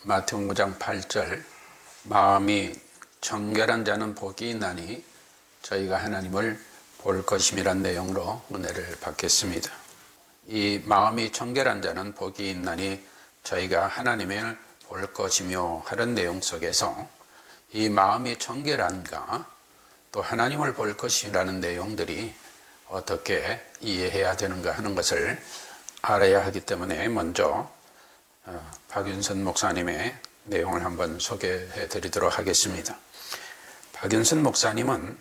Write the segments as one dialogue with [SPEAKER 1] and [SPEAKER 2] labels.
[SPEAKER 1] 마태복음 5장 8절 마음이 정결한 자는 복이 있나니 저희가 하나님을 볼 것임이란 내용으로 은혜를 받겠습니다. 이 마음이 정결한 자는 복이 있나니 저희가 하나님을 볼 것이며 하는 내용 속에서 이 마음이 정결한가 또 하나님을 볼 것이라는 내용들이 어떻게 이해해야 되는가 하는 것을 알아야 하기 때문에 먼저 박윤선 목사님의 내용을 한번 소개해 드리도록 하겠습니다. 박윤선 목사님은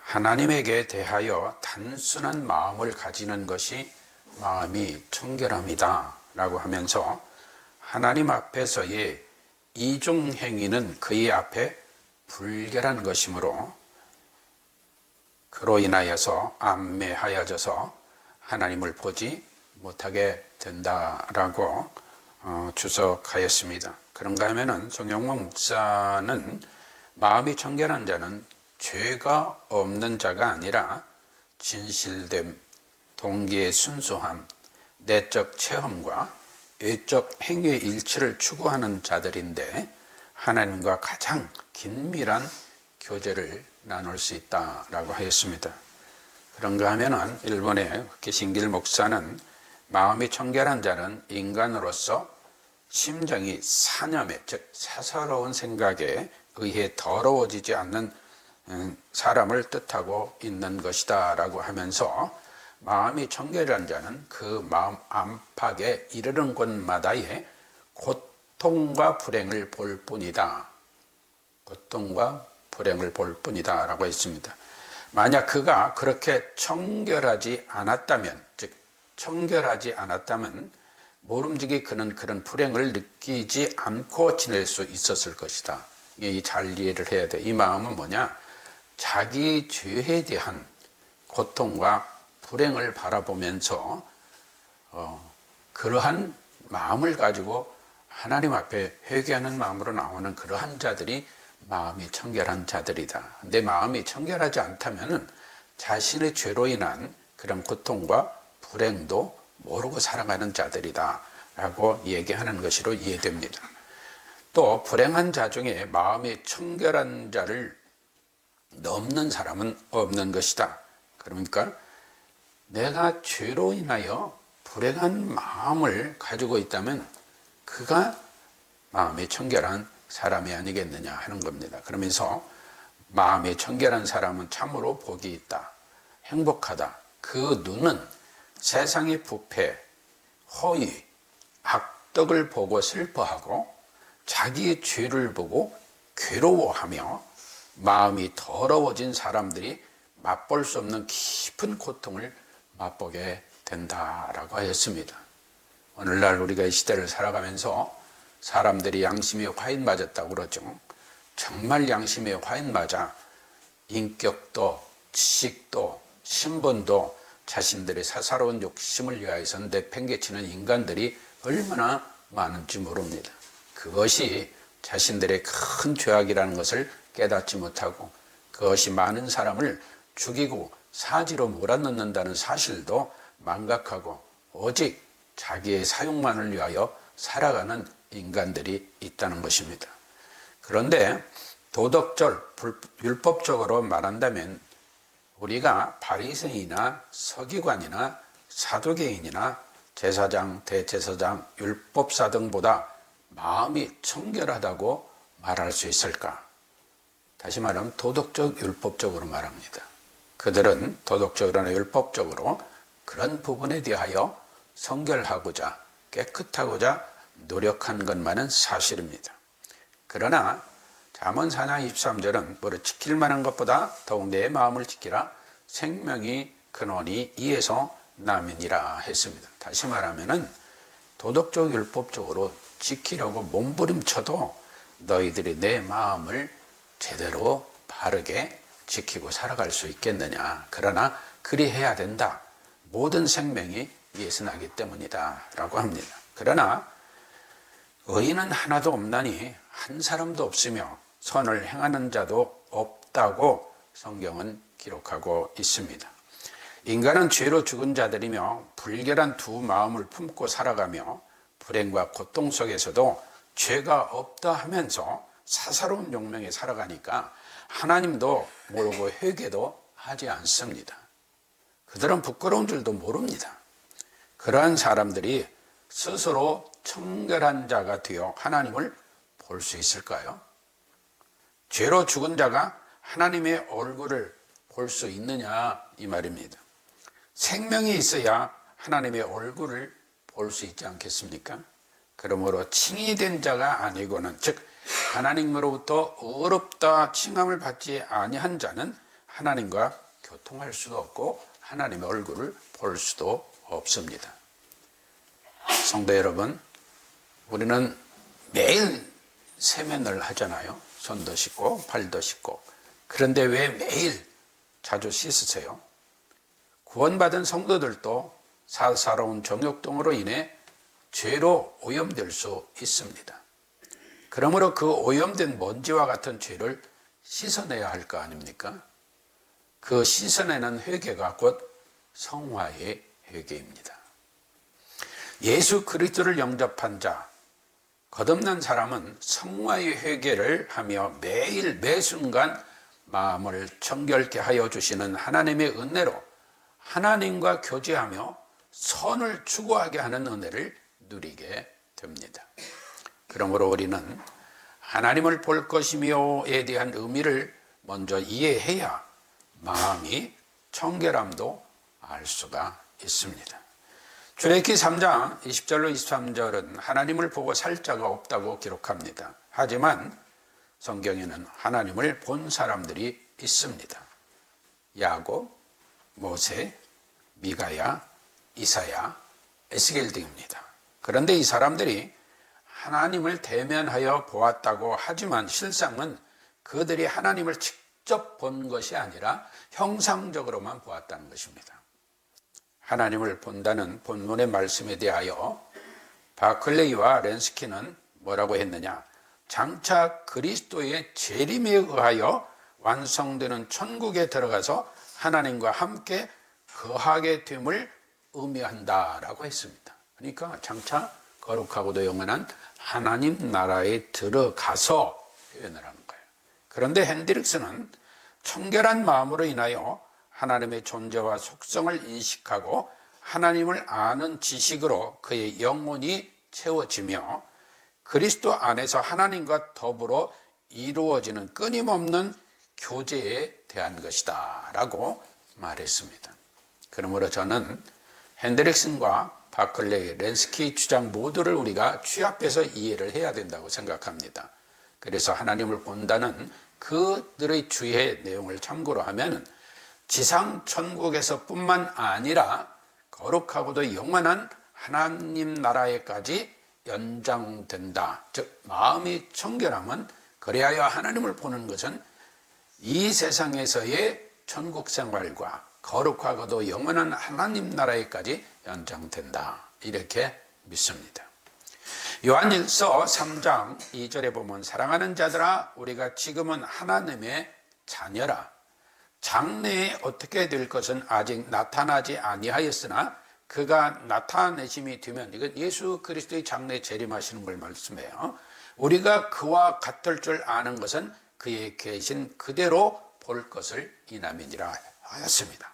[SPEAKER 1] 하나님에게 대하여 단순한 마음을 가지는 것이 마음이 정결함이다 라고 하면서 하나님 앞에서의 이중행위는 그의 앞에 불결한 것이므로 그로 인하여서 암매하여져서 하나님을 보지 못하게 된다라고 주석하였습니다. 그런가 하면은 송영목 목사는 마음이 정결한 자는 죄가 없는 자가 아니라 진실됨, 동기의 순수함, 내적 체험과 외적 행위의 일치를 추구하는 자들인데 하나님과 가장 긴밀한 교제를 나눌 수 있다라고 하였습니다. 그런가 하면은 일본의 개신길 목사는 마음이 정결한 자는 인간으로서 심정이 사념에, 즉 사사로운 생각에 의해 더러워지지 않는 사람을 뜻하고 있는 것이다 라고 하면서 마음이 정결한 자는 그 마음 안팎에 이르는 곳마다의 고통과 불행을 볼 뿐이다. 고통과 불행을 볼 뿐이다 라고 했습니다. 만약 그가 그렇게 정결하지 않았다면, 즉 정결하지 않았다면 모름지기 그는 그런 불행을 느끼지 않고 지낼 수 있었을 것이다. 잘 이해를 해야 돼. 이 마음은 뭐냐? 자기 죄에 대한 고통과 불행을 바라보면서 그러한 마음을 가지고 하나님 앞에 회개하는 마음으로 나오는 그러한 자들이 마음이 청결한 자들이다. 내 마음이 청결하지 않다면 자신의 죄로 인한 그런 고통과 불행도 모르고 살아가는 자들이다 라고 얘기하는 것으로 이해됩니다. 또 불행한 자 중에 마음이 청결한 자를 넘는 사람은 없는 것이다. 그러니까 내가 죄로 인하여 불행한 마음을 가지고 있다면 그가 마음이 청결한 사람이 아니겠느냐 하는 겁니다. 그러면서 마음이 청결한 사람은 참으로 복이 있다. 행복하다. 그 눈은 세상의 부패, 허위, 악덕을 보고 슬퍼하고 자기의 죄를 보고 괴로워하며 마음이 더러워진 사람들이 맛볼 수 없는 깊은 고통을 맛보게 된다라고 하였습니다. 오늘날 우리가 이 시대를 살아가면서 사람들이 양심에 화인 맞았다고 그러죠. 정말 양심에 화인 맞아 인격도, 지식도, 신분도 자신들의 사사로운 욕심을 위하여서 내팽개치는 인간들이 얼마나 많은지 모릅니다. 그것이 자신들의 큰 죄악이라는 것을 깨닫지 못하고 그것이 많은 사람을 죽이고 사지로 몰아넣는다는 사실도 망각하고 오직 자기의 사욕만을 위하여 살아가는 인간들이 있다는 것입니다. 그런데 도덕적, 율법적으로 말한다면 우리가 바리새인이나 서기관이나 사두개인이나 제사장, 대제사장, 율법사 등보다 마음이 청결하다고 말할 수 있을까? 다시 말하면 도덕적, 율법적으로 말합니다. 그들은 도덕적으로나 율법적으로 그런 부분에 대하여 성결하고자 깨끗하고자 노력한 것만은 사실입니다. 그러나 잠언 4장 23절은 뭐를 지킬 만한 것보다 더욱 내 마음을 지키라 생명이 근원이 이에서 나면이라 했습니다. 다시 말하면은 도덕적 율법적으로 지키려고 몸부림쳐도 너희들이 내 마음을 제대로 바르게 지키고 살아갈 수 있겠느냐. 그러나 그리 해야 된다. 모든 생명이 이에서 나기 때문이다 라고 합니다. 그러나 의인은 하나도 없나니 한 사람도 없으며 선을 행하는 자도 없다고 성경은 기록하고 있습니다. 인간은 죄로 죽은 자들이며 불결한 두 마음을 품고 살아가며 불행과 고통 속에서도 죄가 없다 하면서 사사로운 용맹에 살아가니까 하나님도 모르고 회개도 하지 않습니다. 그들은 부끄러운 줄도 모릅니다. 그러한 사람들이 스스로 청결한 자가 되어 하나님을 볼 수 있을까요? 죄로 죽은 자가 하나님의 얼굴을 볼 수 있느냐 이 말입니다. 생명이 있어야 하나님의 얼굴을 볼 수 있지 않겠습니까? 그러므로 칭의된 자가 아니고는, 즉 하나님으로부터 의롭다 칭함을 받지 아니한 자는 하나님과 교통할 수도 없고 하나님의 얼굴을 볼 수도 없습니다. 성도 여러분, 우리는 매일 세면을 하잖아요. 손도 씻고 발도 씻고. 그런데 왜 매일 자주 씻으세요? 구원받은 성도들도 사사로운 정욕동으로 인해 죄로 오염될 수 있습니다. 그러므로 그 오염된 먼지와 같은 죄를 씻어내야 할 거 아닙니까? 그 씻어내는 회개가 곧 성화의 회개입니다. 예수 그리스도를 영접한 자, 거듭난 사람은 성화의 회개를 하며 매일 매순간 마음을 정결케 하여 주시는 하나님의 은혜로 하나님과 교제하며 선을 추구하게 하는 은혜를 누리게 됩니다. 그러므로 우리는 하나님을 볼 것이며에 대한 의미를 먼저 이해해야 마음이 청결함도 알 수가 있습니다. 출애굽기 3장 20절로 23절은 하나님을 보고 살 자가 없다고 기록합니다. 하지만 성경에는 하나님을 본 사람들이 있습니다. 야곱, 모세, 미가야, 이사야, 에스겔 등입니다. 그런데 이 사람들이 하나님을 대면하여 보았다고 하지만 실상은 그들이 하나님을 직접 본 것이 아니라 형상적으로만 보았다는 것입니다. 하나님을 본다는 본문의 말씀에 대하여 바클레이와 렌스키는 뭐라고 했느냐? 장차 그리스도의 재림에 의하여 완성되는 천국에 들어가서 하나님과 함께 거하게 됨을 의미한다라고 했습니다. 그러니까 장차 거룩하고도 영원한 하나님 나라에 들어가서 표현을 하는 거예요. 그런데 핸드릭스는 청결한 마음으로 인하여 하나님의 존재와 속성을 인식하고 하나님을 아는 지식으로 그의 영혼이 채워지며 그리스도 안에서 하나님과 더불어 이루어지는 끊임없는 교제에 대한 것이다 라고 말했습니다. 그러므로 저는 핸드릭슨과 바클레이, 렌스키 주장 모두를 우리가 취합해서 이해를 해야 된다고 생각합니다. 그래서 하나님을 본다는 그들의 주의 내용을 참고로 하면 지상 천국에서 뿐만 아니라 거룩하고도 영원한 하나님 나라에까지 연장된다. 즉 마음이 청결하면 그리하여 하나님을 보는 것은 이 세상에서의 천국 생활과 거룩하고도 영원한 하나님 나라에까지 연장된다. 이렇게 믿습니다. 요한일서 3장 2절에 보면 사랑하는 자들아 우리가 지금은 하나님의 자녀라. 장래에 어떻게 될 것은 아직 나타나지 아니하였으나 그가 나타내심이 되면, 이건 예수 그리스도의 장래 재림하시는 걸 말씀해요. 우리가 그와 같을 줄 아는 것은 그의 계신 그대로 볼 것을 이남이니라 하였습니다.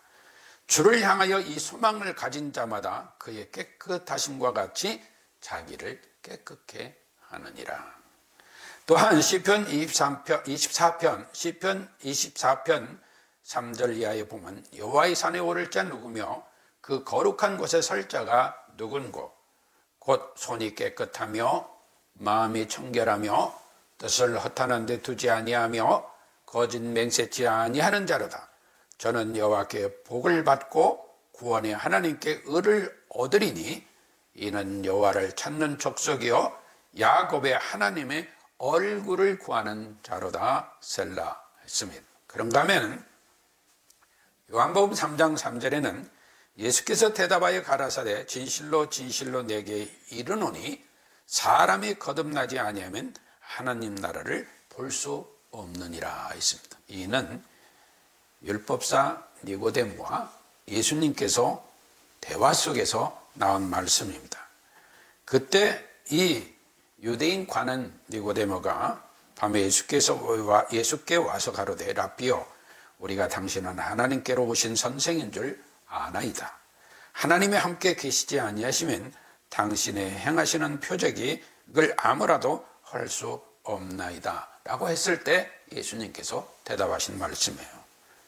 [SPEAKER 1] 주를 향하여 이 소망을 가진 자마다 그의 깨끗하심과 같이 자기를 깨끗게 하느니라. 또한 시편 24편 3절 이하에 보면 여호와의 산에 오를 자 누구며 그 거룩한 곳에 설 자가 누군고 곧 손이 깨끗하며 마음이 청결하며 뜻을 허탄한 데 두지 아니하며 거짓 맹세치 아니하는 자로다. 저는 여호와께 복을 받고 구원의 하나님께 의를 얻으리니 이는 여호와를 찾는 족속이요 야곱의 하나님의 얼굴을 구하는 자로다. 셀라 했습니다. 그런가 하면 요한복음 3장 3절에는 예수께서 대답하여 가라사대 진실로 진실로 내게 이르노니 사람이 거듭나지 아니하면 하나님 나라를 볼 수 없느니라 했습니다. 이는 율법사 니고데모와 예수님께서 대화 속에서 나온 말씀입니다. 그때 이 유대인 관은 니고데모가 밤에 예수께 와서 가로되 랍비여 우리가 당신은 하나님께로 오신 선생인 줄 아나이다. 하나님이 함께 계시지 아니하시면 당신의 행하시는 표적을 아무라도 할 수 없나이다 라고 했을 때 예수님께서 대답하신 말씀이에요.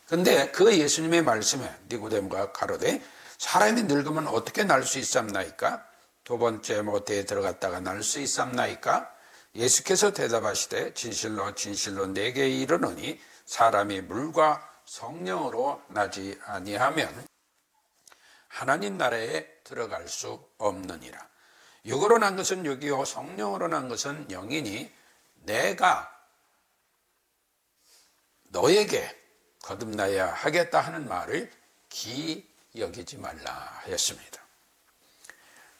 [SPEAKER 1] 그런데 그 예수님의 말씀에 니고데모가 가로되 사람이 늙으면 어떻게 날 수 있삼나이까? 두 번째 모태에 들어갔다가 날 수 있삼나이까? 예수께서 대답하시되 진실로 진실로 내게 이르노니 사람이 물과 성령으로 나지 아니하면 하나님 나라에 들어갈 수 없느니라. 육으로 난 것은 육이요 성령으로 난 것은 영이니 내가 너에게 거듭나야 하겠다 하는 말을 기 여기지 말라 하였습니다.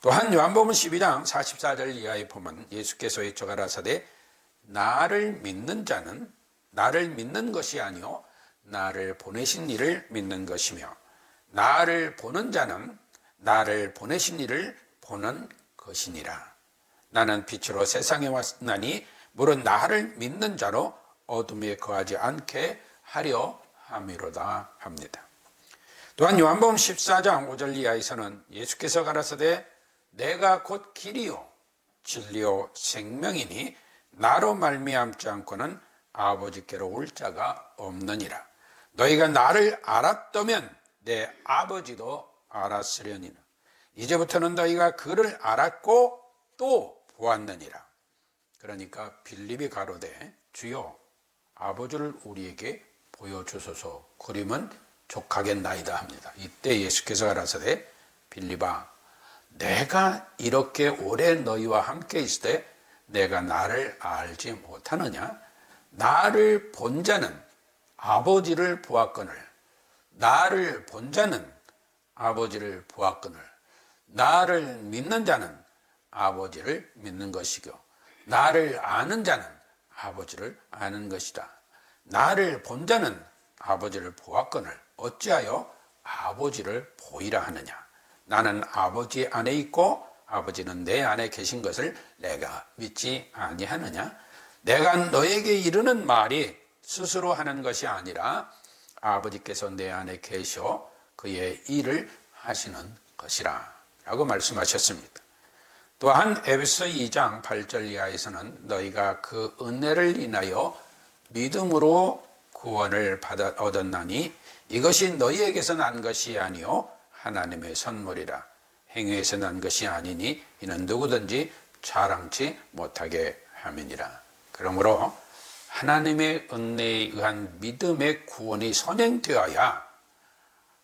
[SPEAKER 1] 또한 요한복음 12장 44절 이하에 보면 예수께서 여쭤가라사대 나를 믿는 자는 나를 믿는 것이 아니요 나를 보내신 이를 믿는 것이며 나를 보는 자는 나를 보내신 이를 보는 것이니라. 나는 빛으로 세상에 왔나니 물은 나를 믿는 자로 어둠에 거하지 않게 하려 함이로다 합니다. 또한 요한복음 14장 5절 이하에서는 예수께서 가라사대 내가 곧 길이요 진리요 생명이니 나로 말미암지 않고는 아버지께로 올 자가 없느니라. 너희가 나를 알았다면 내 아버지도 알았으려니라. 이제부터는 너희가 그를 알았고 또 보았느니라. 그러니까 빌립이 가로되 주여 아버지를 우리에게 보여주소서 그리면 족하겠나이다 합니다. 이때 예수께서 가라사대 빌립아 내가 이렇게 오래 너희와 함께 있을 때 내가 나를 알지 못하느냐? 나를 본 자는 아버지를 보았거늘 나를 본 자는 아버지를 보았거늘 나를 믿는 자는 아버지를 믿는 것이고 나를 아는 자는 아버지를 아는 것이다. 나를 본 자는 아버지를 보았거늘 어찌하여 아버지를 보이라 하느냐? 나는 아버지 안에 있고 아버지는 내 안에 계신 것을 내가 믿지 아니하느냐? 내가 너에게 이르는 말이 스스로 하는 것이 아니라 아버지께서 내 안에 계셔 그의 일을 하시는 것이라 라고 말씀하셨습니다. 또한 에베소 2장 8절 이하에서는 너희가 그 은혜를 인하여 믿음으로 구원을 얻었나니 이것이 너희에게서 난 것이 아니요 하나님의 선물이라. 행위에서 난 것이 아니니 이는 누구든지 자랑치 못하게 함이니라. 그러므로 하나님의 은혜에 의한 믿음의 구원이 선행되어야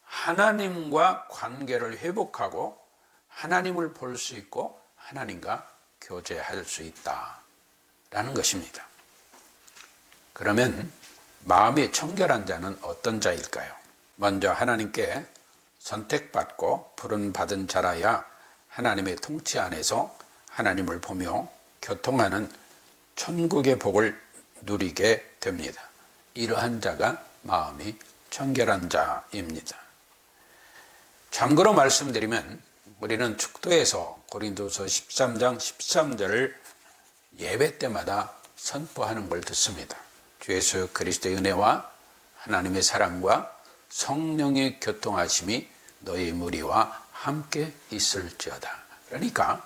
[SPEAKER 1] 하나님과 관계를 회복하고 하나님을 볼 수 있고 하나님과 교제할 수 있다라는 것입니다. 그러면 마음이 청결한 자는 어떤 자일까요? 먼저 하나님께 선택받고 부름받은 자라야 하나님의 통치 안에서 하나님을 보며 교통하는 천국의 복을 누리게 됩니다. 이러한 자가 마음이 청결한 자입니다. 참고로 말씀드리면 우리는 축도에서 고린도서 13장 13절을 예배 때마다 선포하는 걸 듣습니다. 주 예수 그리스도의 은혜와 하나님의 사랑과 성령의 교통하심이 너희 무리와 함께 있을지어다. 그러니까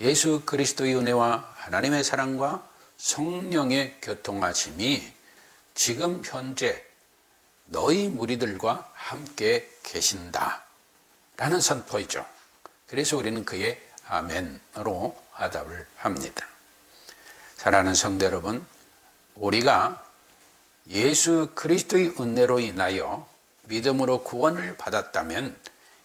[SPEAKER 1] 예수 그리스도의 은혜와 하나님의 사랑과 성령의 교통하심이 지금 현재 너희 무리들과 함께 계신다라는 선포이죠. 그래서 우리는 그의 아멘으로 화답을 합니다. 사랑하는 성도 여러분, 우리가 예수 그리스도의 은혜로 인하여 믿음으로 구원을 받았다면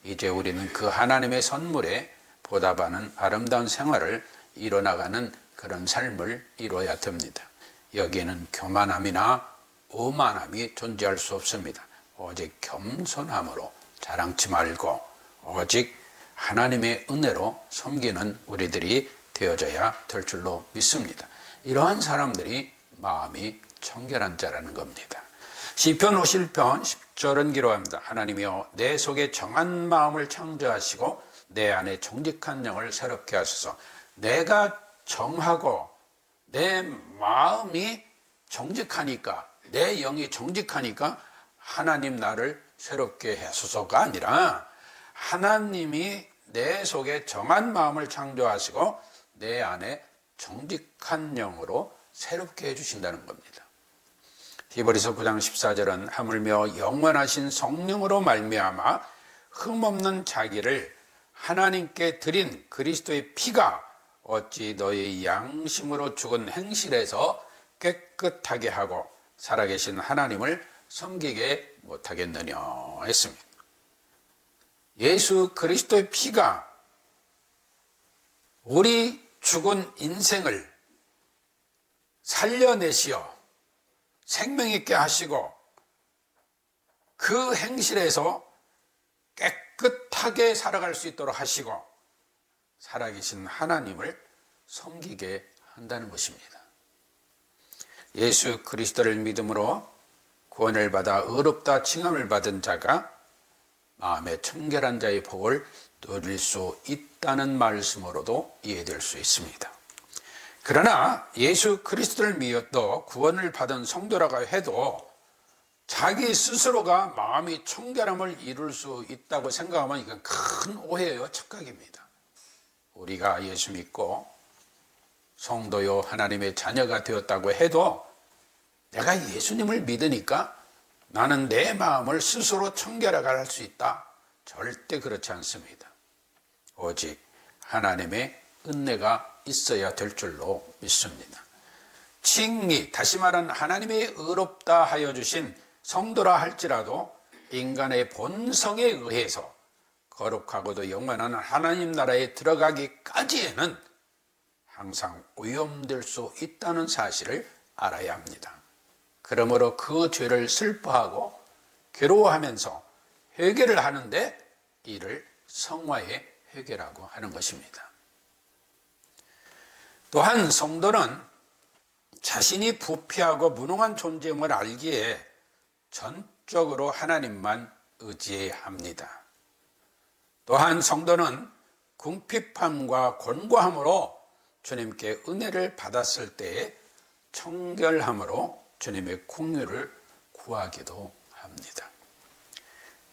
[SPEAKER 1] 이제 우리는 그 하나님의 선물에 보답하는 아름다운 생활을 이뤄나가는 그런 삶을 이루어야 됩니다. 여기에는 교만함이나 오만함이 존재할 수 없습니다. 오직 겸손함으로 자랑치 말고 오직 하나님의 은혜로 섬기는 우리들이 되어져야 될 줄로 믿습니다. 이러한 사람들이 마음이 청결한 자라는 겁니다. 시편 50편 10절은 기록합니다. 하나님이여 내 속에 정한 마음을 창조하시고 내 안에 정직한 영을 새롭게 하소서. 내가 정하고 내 마음이 정직하니까, 내 영이 정직하니까 하나님 나를 새롭게 하소서가 아니라 하나님이 내 속에 정한 마음을 창조하시고 내 안에 정직한 영으로 새롭게 해주신다는 겁니다. 히브리서 9장 14절은 하물며 영원하신 성령으로 말미암아 흠없는 자기를 하나님께 드린 그리스도의 피가 어찌 너희 양심으로 죽은 행실에서 깨끗하게 하고 살아계신 하나님을 섬기게 못하겠느냐 했습니다. 예수 그리스도의 피가 우리 죽은 인생을 살려내시어 생명 있게 하시고 그 행실에서 깨끗하게 살아갈 수 있도록 하시고 살아계신 하나님을 섬기게 한다는 것입니다. 예수 그리스도를 믿음으로 구원을 받아 의롭다 칭함을 받은 자가 마음에 청결한 자의 복을 누릴 수 있다는 말씀으로도 이해될 수 있습니다. 그러나 예수 그리스도를 믿어 구원을 받은 성도라고 해도 자기 스스로가 마음이 청결함을 이룰 수 있다고 생각하면 이건 큰 오해요, 착각입니다. 우리가 예수 믿고 성도요 하나님의 자녀가 되었다고 해도 내가 예수님을 믿으니까 나는 내 마음을 스스로 청결하게 할 수 있다. 절대 그렇지 않습니다. 오직 하나님의 은혜가 있어야 될 줄로 믿습니다. 칭의, 다시 말하는 하나님의 의롭다 하여 주신 성도라 할지라도 인간의 본성에 의해서 거룩하고도 영원한 하나님 나라에 들어가기까지에는 항상 오염될 수 있다는 사실을 알아야 합니다. 그러므로 그 죄를 슬퍼하고 괴로워하면서 회개를 하는데 이를 성화의 회개라고 하는 것입니다. 또한 성도는 자신이 부패하고 무능한 존재임을 알기에 전적으로 하나님만 의지해야 합니다. 또한 성도는 궁핍함과 곤고함으로 주님께 은혜를 받았을 때에 청결함으로 주님의 긍휼을 구하기도 합니다.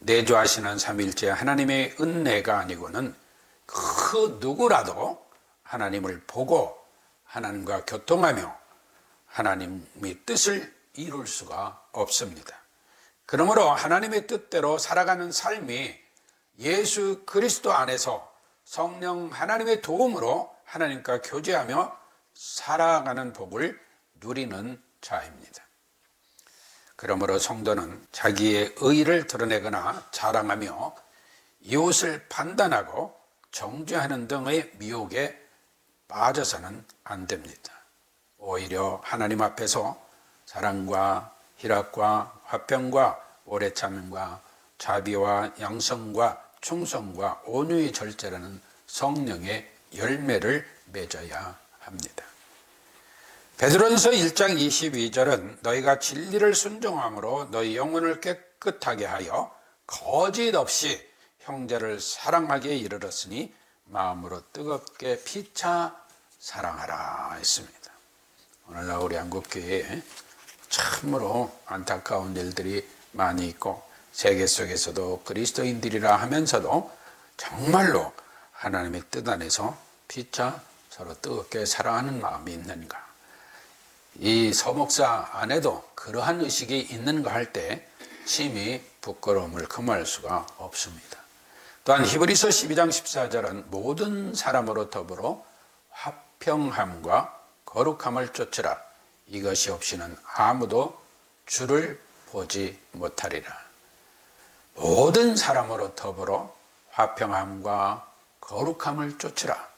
[SPEAKER 1] 내주하시는 삼위일체 하나님의 은혜가 아니고는 그 누구라도 하나님을 보고 하나님과 교통하며 하나님의 뜻을 이룰 수가 없습니다. 그러므로 하나님의 뜻대로 살아가는 삶이 예수 그리스도 안에서 성령 하나님의 도움으로 하나님과 교제하며 살아가는 복을 누리는 자입니다. 그러므로 성도는 자기의 의의를 드러내거나 자랑하며 이웃을 판단하고 정죄하는 등의 미혹에 빠져서는 안 됩니다. 오히려 하나님 앞에서 사랑과 희락과 화평과 오래 참음과 자비와 양성과 충성과 온유의 절제라는 성령의 열매를 맺어야 합니다. 베드로전서 1장 22절은 너희가 진리를 순종함으로 너희 영혼을 깨끗하게 하여 거짓 없이 형제를 사랑하게 이르렀으니 마음으로 뜨겁게 피차 사랑하라 했습니다. 오늘날 우리 한국교회에 참으로 안타까운 일들이 많이 있고 세계 속에서도 그리스도인들이라 하면서도 정말로 하나님의 뜻 안에서 피차 서로 뜨겁게 사랑하는 마음이 있는가? 이 서목사 안에도 그러한 의식이 있는가 할 때 심히 부끄러움을 금할 수가 없습니다. 또한 히브리서 12장 14절은 모든 사람으로 더불어 화평함과 거룩함을 쫓으라. 이것이 없이는 아무도 주를 보지 못하리라. 모든 사람으로 더불어 화평함과 거룩함을 쫓으라.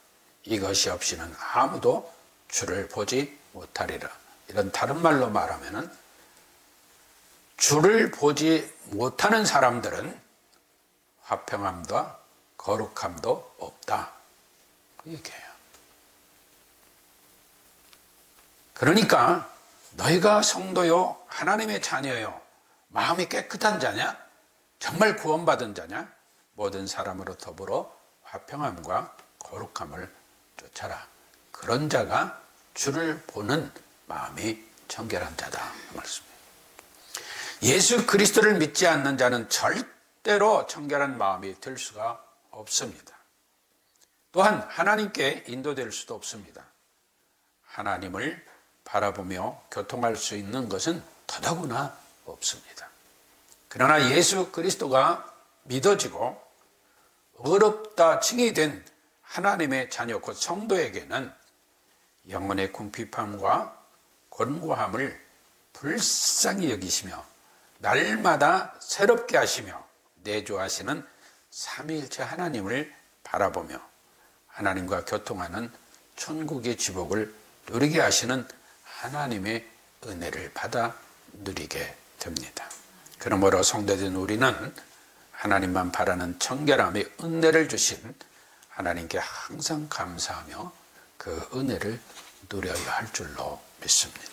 [SPEAKER 1] 이것이 없이는 아무도 주를 보지 못하리라. 이런 다른 말로 말하면은 주를 보지 못하는 사람들은 화평함도 거룩함도 없다. 그 얘기예요. 그러니까 너희가 성도요 하나님의 자녀요 마음이 깨끗한 자냐? 정말 구원받은 자냐? 모든 사람으로 더불어 화평함과 거룩함을 쫓아라. 그런 자가 주를 보는 마음이 청결한 자다 그 말씀입니다. 예수 그리스도를 믿지 않는 자는 절대로 청결한 마음이 될 수가 없습니다. 또한 하나님께 인도될 수도 없습니다. 하나님을 바라보며 교통할 수 있는 것은 더더구나 없습니다. 그러나 예수 그리스도가 믿어지고 의롭다 칭의된 하나님의 자녀 곧 성도에게는 영혼의 궁핍함과 곤고함을 불쌍히 여기시며 날마다 새롭게 하시며 내조하시는 삼위일체 하나님을 바라보며 하나님과 교통하는 천국의 지복을 누리게 하시는 하나님의 은혜를 받아 누리게 됩니다. 그러므로 성도된 우리는 하나님만 바라는 청결함의 은혜를 주신 하나님께 항상 감사하며 그 은혜를 누려야 할 줄로 믿습니다.